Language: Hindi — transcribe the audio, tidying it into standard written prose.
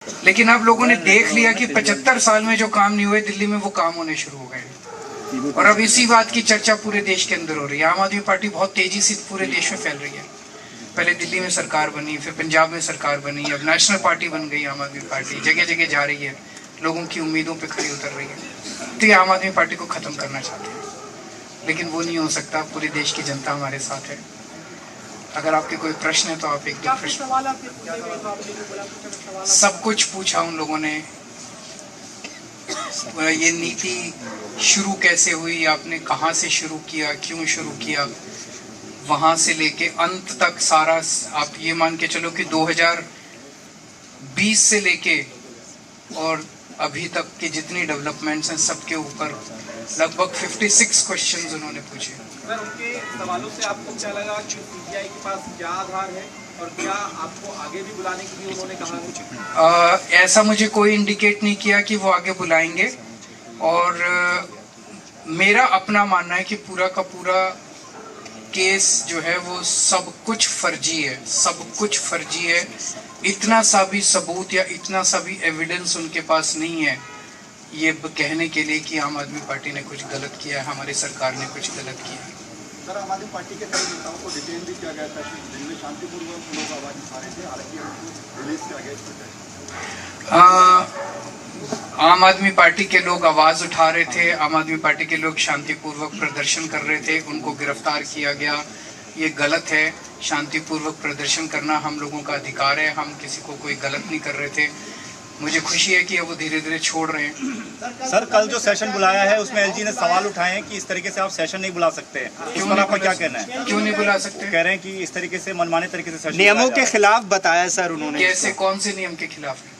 लेकिन आप लोगों ने देख लिया कि 75 साल में जो काम नहीं हुए दिल्ली में वो काम होने शुरू हो गए और अब इसी बात की चर्चा पूरे देश के अंदर हो रही है। आम आदमी पार्टी बहुत तेजी से पूरे देश में फैल रही है। पहले दिल्ली में सरकार बनी, फिर पंजाब में सरकार बनी, अब नेशनल पार्टी बन गई आम आदमी पार्टी, जगह जगह जा रही है, लोगों की उम्मीदों पे खरी उतर रही है। तो ये आम आदमी पार्टी को खत्म करना चाहते हैं, लेकिन वो नहीं हो सकता। पूरे देश की जनता हमारे साथ है। अगर आपके कोई प्रश्न है तो आप एक दो प्रश्न। सब कुछ पूछा उन लोगों ने। ये नीति शुरू कैसे हुई, आपने कहाँ से शुरू किया, क्यों शुरू किया, वहां से लेके अंत तक सारा आप ये मान के चलो कि 2020 से लेके और अभी तक के जितनी डेवलपमेंट्स हैं सबके ऊपर लगभग 56 क्वेश्चंस उन्होंने पूछे। सर, उनके सवालों से आपको क्या लगा कि सीबीआई के पास क्या आधार है और क्या आपको आगे भी बुलाने के लिए उन्होंने कहा है? ऐसा मुझे कोई इंडिकेट नहीं किया कि वो आगे बुलाएंगे। और मेरा अपना मानना है कि पूरा का पूरा केस जो है वो सब कुछ फर्जी है, सब कुछ फर्जी है। इतना सा भी सबूत या इतना सा भी एविडेंस उनके पास नहीं है ये कहने के लिए कि आम आदमी पार्टी ने कुछ गलत किया है, हमारी सरकार ने कुछ गलत किया है। सर, आम आदमी पार्टी के कई नेताओं को डिटेन भी किया गया था, जिनमें शांतिपूर्वक लोग आवाज उठा रहे थे, हालांकि उनको रिलीज किया गया। आम आदमी पार्टी के लोग आवाज उठा रहे थे, आम आदमी पार्टी के लोग शांतिपूर्वक प्रदर्शन कर रहे थे, उनको गिरफ्तार किया गया। ये गलत है। शांतिपूर्वक प्रदर्शन करना हम लोगों का अधिकार है, हम किसी को कोई गलत नहीं कर रहे थे। मुझे खुशी है कि अब वो धीरे धीरे छोड़ रहे हैं। सर, कल जो सेशन बुलाया है उसमें एलजी ने सवाल उठाए हैं कि इस तरीके से आप सेशन नहीं बुला सकते। इस पर आपका क्या कहना है? क्यों नहीं बुला सकते? कह रहे हैं कि इस तरीके से मनमाने तरीके से सेशन नियमों के खिलाफ बताया सर उन्होंने। कैसे, कौन से नियम के खिलाफ है?